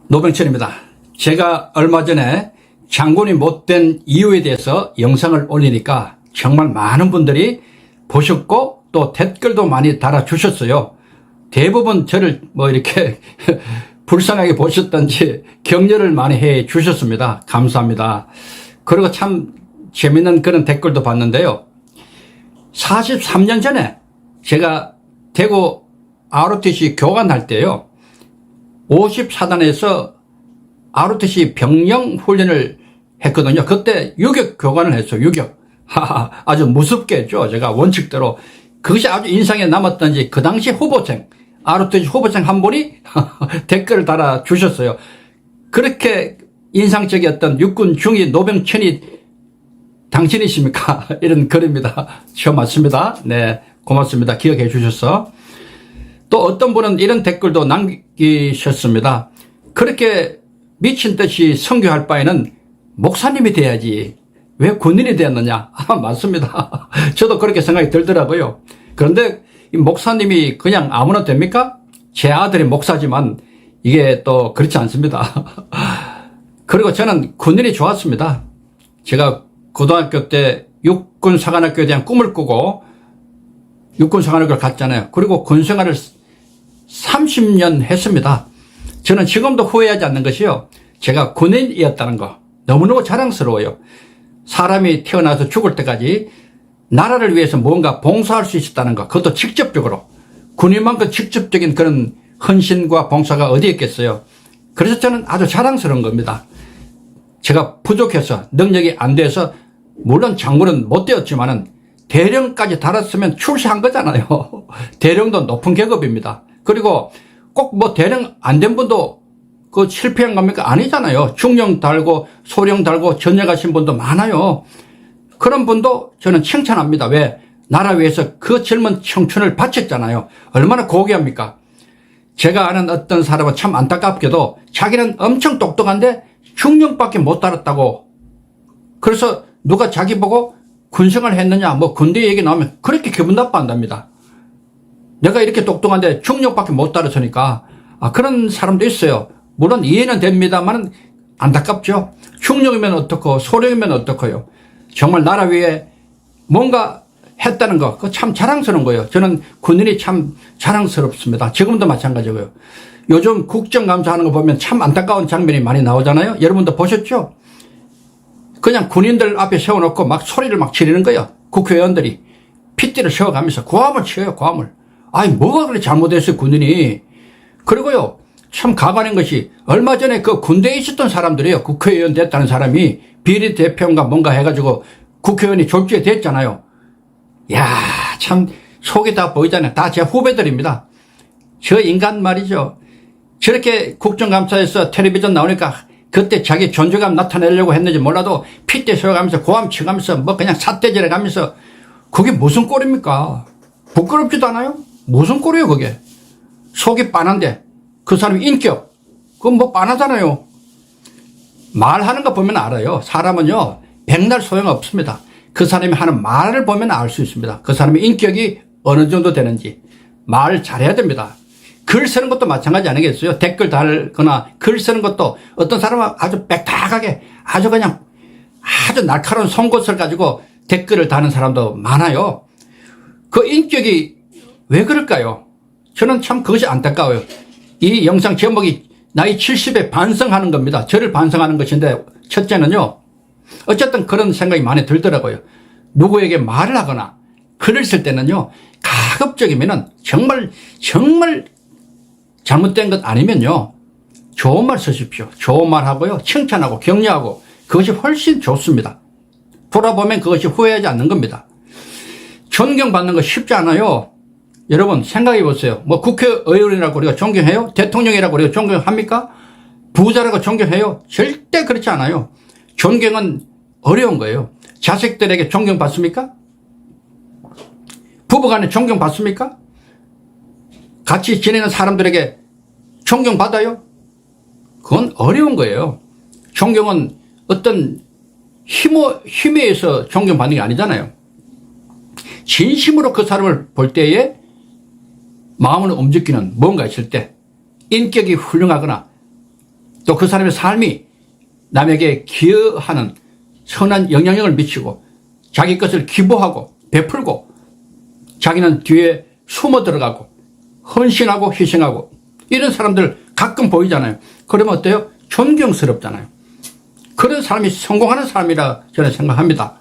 노병철입니다. 제가 얼마 전에 장군이 못된 이유에 대해서 영상을 올리니까 정말 많은 분들이 보셨고 또 댓글도 많이 달아주셨어요. 대부분 저를 이렇게 불쌍하게 보셨던지 격려를 많이 해 주셨습니다. 감사합니다. 그리고 참 재밌는 그런 댓글도 봤는데요. 43년 전에 제가 대구 ROTC 교관할 때요. 54단에서 ROTC 병영 훈련을 했거든요. 그때 유격 교관을 했어요. 유격. 아주 무섭게 했죠. 제가 원칙대로. 그것이 아주 인상에 남았던지 그 당시 후보생, ROTC 후보생 한 분이 댓글을 달아주셨어요. 그렇게 인상적이었던 육군 중위 노병천이 당신이십니까? 이런 글입니다. 저 맞습니다. 네, 고맙습니다. 기억해 주셔서. 또 어떤 분은 이런 댓글도 남기셨습니다. 그렇게 미친 듯이 선교할 바에는 목사님이 돼야지 왜 군인이 되었느냐. 맞습니다. 저도 그렇게 생각이 들더라고요. 그런데 이 목사님이 그냥 아무나 됩니까? 제 아들이 목사지만 이게 또 그렇지 않습니다. 그리고 저는 군인이 좋았습니다. 제가 고등학교 때 육군사관학교에 대한 꿈을 꾸고 육군사관학교를 갔잖아요. 그리고 군생활을 30년 했습니다. 저는 지금도 후회하지 않는 것이요. 제가 군인이었다는 거 너무너무 자랑스러워요. 사람이 태어나서 죽을 때까지 나라를 위해서 뭔가 봉사할 수 있었다는 거, 그것도 직접적으로. 군인만큼 직접적인 그런 헌신과 봉사가 어디 있겠어요. 그래서 저는 아주 자랑스러운 겁니다. 제가 부족해서 능력이 안 돼서 물론 장군은 못 되었지만은 대령까지 달았으면 출세한 거잖아요. 대령도 높은 계급입니다. 그리고 꼭 대령 안 된 분도 그 실패한 겁니까? 아니잖아요. 중령 달고 소령 달고 전역하신 분도 많아요. 그런 분도 저는 칭찬합니다. 왜? 나라 위해서 그 젊은 청춘을 바쳤잖아요. 얼마나 고귀합니까? 제가 아는 어떤 사람은 참 안타깝게도 자기는 엄청 똑똑한데 중령밖에 못 달았다고. 그래서 누가 자기 보고 군생활 했느냐 군대 얘기 나오면 그렇게 기분 나빠한답니다. 내가 이렇게 똑똑한데 중령밖에 못 달았으니까. 그런 사람도 있어요. 물론 이해는 됩니다만 안타깝죠. 중령이면 어떻고 소령이면 어떻고요. 정말 나라 위에 뭔가 했다는 거, 그거 참 자랑스러운 거예요. 저는 군인이 참 자랑스럽습니다. 지금도 마찬가지고요. 요즘 국정감사하는 거 보면 참 안타까운 장면이 많이 나오잖아요. 여러분도 보셨죠? 그냥 군인들 앞에 세워놓고 막 소리를 막 지르는 거예요. 국회의원들이 핏대를 세워가면서 고함을 치어요. 고함을. 뭐가 그렇게 잘못했어요, 군인이. 그리고요, 참 가관인 것이 얼마 전에 그 군대에 있었던 사람들이에요. 국회의원 됐다는 사람이 비례대표인가 뭔가 해가지고 국회의원이 졸지에 됐잖아요. 야, 참 속이 다 보이잖아요. 다 제 후배들입니다. 저 인간 말이죠. 저렇게 국정감사에서 텔레비전 나오니까 그때 자기 존재감 나타내려고 했는지 몰라도 핏대 세워가면서 고함 치가면서 그냥 삿대질해 가면서 그게 무슨 꼴입니까? 부끄럽지도 않아요? 무슨 꼴이에요 그게? 속이 빤한데 그 사람이 인격 그건 빤하잖아요. 말하는 거 보면 알아요. 사람은요 백날 소용없습니다. 그 사람이 하는 말을 보면 알 수 있습니다. 그 사람의 인격이 어느 정도 되는지. 말 잘해야 됩니다. 글 쓰는 것도 마찬가지 아니겠어요? 댓글 달거나 글 쓰는 것도 어떤 사람은 아주 빽빽하게 아주 그냥 아주 날카로운 송곳을 가지고 댓글을 다는 사람도 많아요. 그 인격이 왜 그럴까요? 저는 참 그것이 안타까워요. 이 영상 제목이 나이 70에 반성하는 겁니다. 저를 반성하는 것인데 첫째는요. 어쨌든 그런 생각이 많이 들더라고요. 누구에게 말을 하거나 글을 쓸 때는요. 가급적이면은 정말 잘못된 것 아니면요. 좋은 말 쓰십시오. 좋은 말 하고요. 칭찬하고 격려하고 그것이 훨씬 좋습니다. 돌아보면 그것이 후회하지 않는 겁니다. 존경받는 거 쉽지 않아요. 여러분 생각해 보세요. 국회의원이라고 우리가 존경해요? 대통령이라고 우리가 존경합니까? 부자라고 존경해요? 절대 그렇지 않아요. 존경은 어려운 거예요. 자식들에게 존경받습니까? 부부간에 존경받습니까? 같이 지내는 사람들에게 존경받아요? 그건 어려운 거예요. 존경은 어떤 힘에 의해서 존경받는 게 아니잖아요. 진심으로 그 사람을 볼 때에 마음을 움직이는 뭔가 있을 때 인격이 훌륭하거나 또 그 사람의 삶이 남에게 기여하는 선한 영향력을 미치고 자기 것을 기부하고 베풀고 자기는 뒤에 숨어 들어가고 헌신하고 희생하고 이런 사람들 가끔 보이잖아요. 그러면 어때요? 존경스럽잖아요. 그런 사람이 성공하는 사람이라 저는 생각합니다.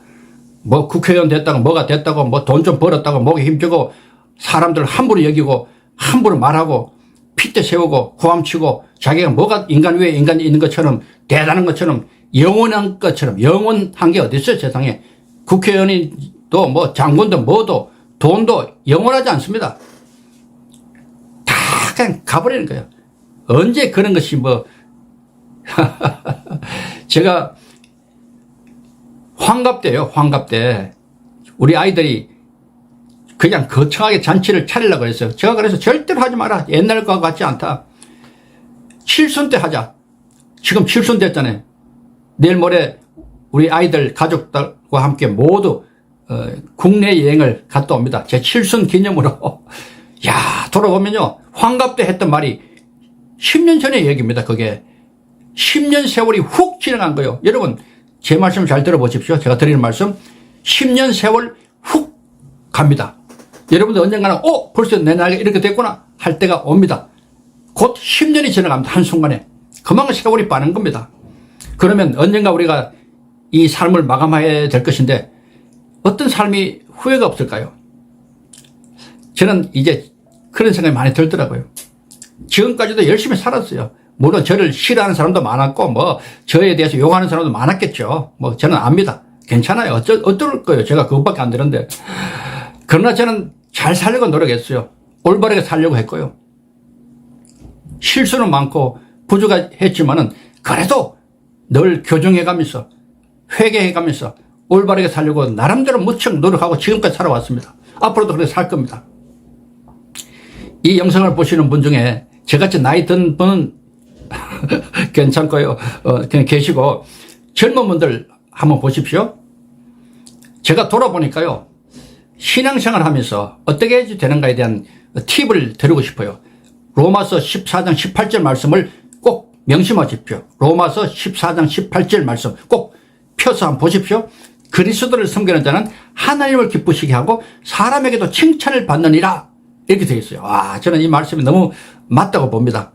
뭐 국회의원 됐다고 뭐가 됐다고 뭐 돈 좀 벌었다고 목에 힘주고 사람들 함부로 여기고 함부로 말하고 핏대 세우고 호함치고 자기가 뭐가 인간 위에 인간이 있는 것처럼 대단한 것처럼 영원한 것처럼 영원한 게 어디 있어요 세상에. 국회의원이도 뭐 장군도 뭐도 돈도 영원하지 않습니다. 다 그냥 가버리는 거예요. 언제 그런 것이 뭐 제가 환갑 때요. 환갑 때 우리 아이들이 그냥 거창하게 잔치를 차리려고 했어요. 제가 그래서 절대로 하지 마라. 옛날 것 같지 않다. 칠순 때 하자. 지금 칠순 됐잖아요. 내일 모레 우리 아이들 가족들과 함께 모두 국내 여행을 갔다 옵니다. 제 칠순 기념으로. 야, 돌아보면요. 환갑 때 했던 말이 10년 전의 얘기입니다. 그게 10년 세월이 훅 지나간 거예요. 여러분 제 말씀 잘 들어보십시오. 제가 드리는 말씀 10년 세월 훅 갑니다. 여러분들 언젠가는 벌써 내 나이가 이렇게 됐구나 할 때가 옵니다. 곧 10년이 지나갑니다. 한순간에. 그만큼 세월이 빠른 겁니다. 그러면 언젠가 우리가 이 삶을 마감해야 될 것인데 어떤 삶이 후회가 없을까요? 저는 이제 그런 생각이 많이 들더라고요. 지금까지도 열심히 살았어요. 물론 저를 싫어하는 사람도 많았고 뭐 저에 대해서 욕하는 사람도 많았겠죠. 뭐 저는 압니다. 괜찮아요. 어떨 거예요. 제가 그것밖에 안 되는데. 그러나 저는 잘 살려고 노력했어요. 올바르게 살려고 했고요. 실수는 많고 부족했지만은 그래도 늘 교정해가면서 회개해가면서 올바르게 살려고 나름대로 무척 노력하고 지금까지 살아왔습니다. 앞으로도 그렇게 살 겁니다. 이 영상을 보시는 분 중에 저같이 나이 든 분은 괜찮고요. 그냥 계시고 젊은 분들 한번 보십시오. 제가 돌아보니까요. 신앙생활 하면서 어떻게 해야 되는가에 대한 팁을 드리고 싶어요. 로마서 14장 18절 말씀을 꼭 명심하십시오. 로마서 14장 18절 말씀 꼭 펴서 한번 보십시오. 그리스도를 섬기는 자는 하나님을 기쁘시게 하고 사람에게도 칭찬을 받느니라 이렇게 되어 있어요. 저는 이 말씀이 너무 맞다고 봅니다.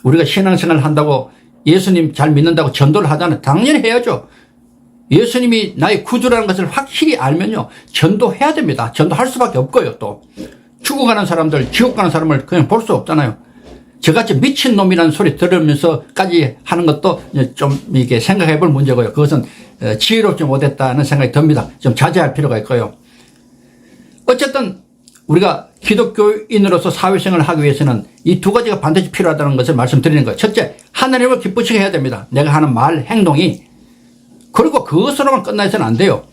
우리가 신앙생활을 한다고 예수님 잘 믿는다고 전도를 하잖아요. 당연히 해야죠. 예수님이 나의 구주라는 것을 확실히 알면요. 전도해야 됩니다. 전도할 수밖에 없고요. 또 죽어가는 사람들, 지옥 가는 사람을 그냥 볼 수 없잖아요. 저같이 미친놈이라는 소리 들으면서까지 하는 것도 좀 이게 생각해 볼 문제고요. 그것은 지혜롭지 못했다는 생각이 듭니다. 좀 자제할 필요가 있고요. 어쨌든 우리가 기독교인으로서 사회생활을 하기 위해서는 이 두 가지가 반드시 필요하다는 것을 말씀드리는 거예요. 첫째, 하나님을 기쁘시게 해야 됩니다. 내가 하는 말, 행동이. 그리고 그것으로만 끝나서는 안 돼요.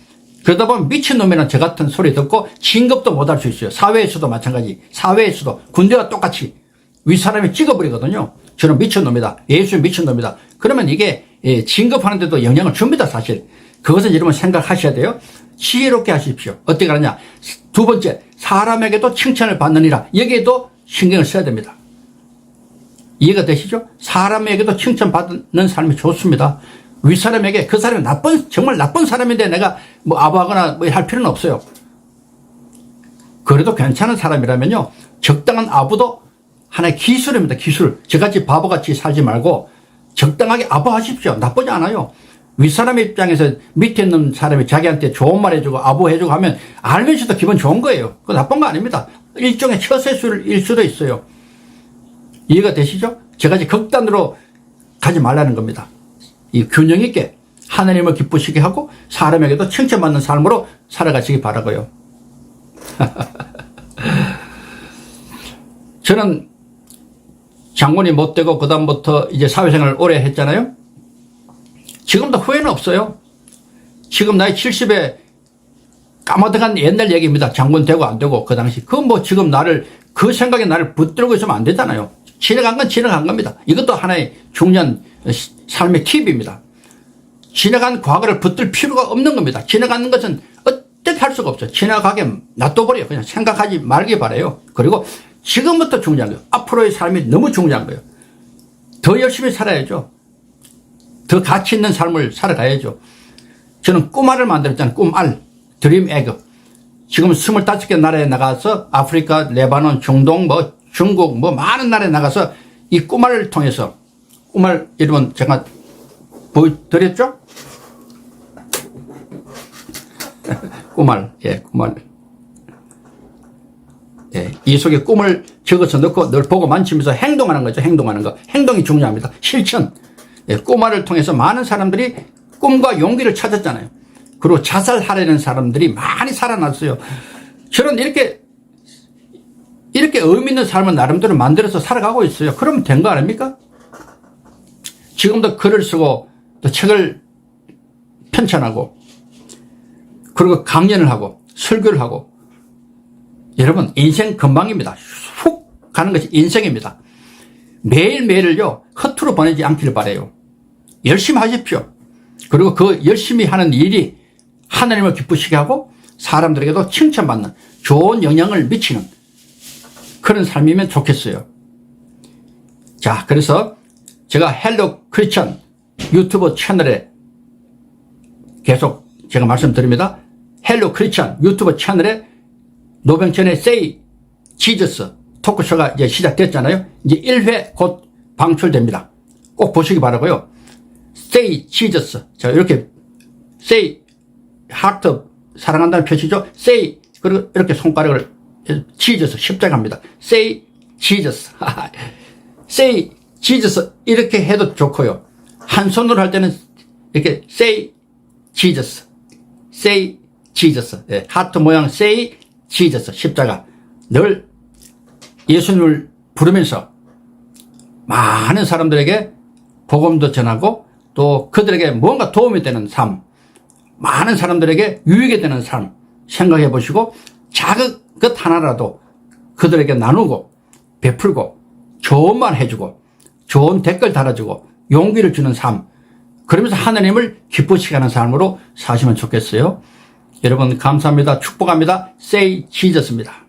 그러다 보면 미친놈이라는 저 같은 소리 듣고 진급도 못할 수 있어요. 사회에서도 마찬가지. 사회에서도 군대와 똑같이 윗사람이 찍어버리거든요. 저는 미친놈이다. 예수 미친놈이다. 그러면 이게 진급하는 데도 영향을 줍니다. 사실. 그것은 여러분 생각하셔야 돼요. 지혜롭게 하십시오. 어떻게 하느냐. 두 번째, 사람에게도 칭찬을 받느니라. 여기에도 신경을 써야 됩니다. 이해가 되시죠? 사람에게도 칭찬받는 삶이 좋습니다. 윗사람에게 그 사람이 정말 나쁜 사람인데 내가 뭐 아부하거나 뭐 할 필요는 없어요. 그래도 괜찮은 사람이라면요. 적당한 아부도 하나의 기술입니다. 기술. 저같이 바보같이 살지 말고 적당하게 아부하십시오. 나쁘지 않아요. 윗사람의 입장에서 밑에 있는 사람이 자기한테 좋은 말 해주고 아부해주고 하면 알면서도 기분 좋은 거예요. 그거 나쁜 거 아닙니다. 일종의 처세술일 수도 있어요. 이해가 되시죠? 저같이 극단으로 가지 말라는 겁니다. 이 균형 있게 하나님을 기쁘시게 하고 사람에게도 칭찬받는 삶으로 살아가시기 바라고요. 저는 장군이 못 되고 그다음부터 이제 사회생활을 오래 했잖아요. 지금도 후회는 없어요. 지금 나이 70에 까마득한 옛날 얘기입니다. 장군 되고 안 되고 그 당시. 지금 그 생각에 나를 붙들고 있으면 안 되잖아요. 지나간 건 지나간 겁니다. 이것도 하나의 중요한 삶의 팁입니다. 지나간 과거를 붙들 필요가 없는 겁니다. 지나가는 것은 어떻게 할 수가 없어요. 지나가게 놔둬버려요. 그냥 생각하지 말기 바라요. 그리고 지금부터 중요한 거예요. 앞으로의 삶이 너무 중요한 거예요. 더 열심히 살아야죠. 더 가치 있는 삶을 살아가야죠. 저는 꿈알을 만들었잖아요. 꿈알. 드림 에그. 지금 25개 나라에 나가서 아프리카, 레바논, 중동, 중국, 많은 나라에 나가서 이 꿈알을 통해서 꿈알 여러분 제가 보여드렸죠? 꿈알. 예, 꿈알. 예, 이 속에 꿈을 적어서 넣고 늘 보고 만지면서 행동하는 거죠. 행동하는 거. 행동이 중요합니다. 실천. 예, 꿈알을 통해서 많은 사람들이 꿈과 용기를 찾았잖아요. 그리고 자살하려는 사람들이 많이 살아났어요. 저는 이렇게 의미 있는 삶을 나름대로 만들어서 살아가고 있어요. 그러면 된 거 아닙니까? 지금도 글을 쓰고 또 책을 편찬하고 그리고 강연을 하고 설교를 하고 여러분 인생 금방입니다. 훅 가는 것이 인생입니다. 매일매일을요 허투루 보내지 않기를 바라요. 열심히 하십시오. 그리고 그 열심히 하는 일이 하나님을 기쁘시게 하고 사람들에게도 칭찬받는 좋은 영향을 미치는 그런 삶이면 좋겠어요. 자, 그래서 제가 헬로 크리스천 유튜브 채널에 계속 제가 말씀드립니다. 헬로 크리스천 유튜브 채널에 노병천의 Say Jesus 토크쇼가 이제 시작됐잖아요. 이제 1회 곧 방출됩니다. 꼭 보시기 바라고요. Say Jesus. 자, 이렇게 Say 하트 사랑한다는 표시죠. Say 그리고 이렇게 손가락을 Jesus 십자가입니다. Say Jesus. Say Jesus 이렇게 해도 좋고요. 한 손으로 할 때는 이렇게 Say Jesus. Say Jesus. 예, 하트 모양 Say Jesus 십자가. 늘 예수님을 부르면서 많은 사람들에게 복음도 전하고 또 그들에게 뭔가 도움이 되는 삶, 많은 사람들에게 유익이 되는 삶 생각해 보시고 작은 것 하나라도 그들에게 나누고 베풀고 좋은 말 해주고 좋은 댓글 달아주고 용기를 주는 삶, 그러면서 하나님을 기쁘시게 하는 삶으로 사시면 좋겠어요. 여러분 감사합니다. 축복합니다. Say Jesus입니다.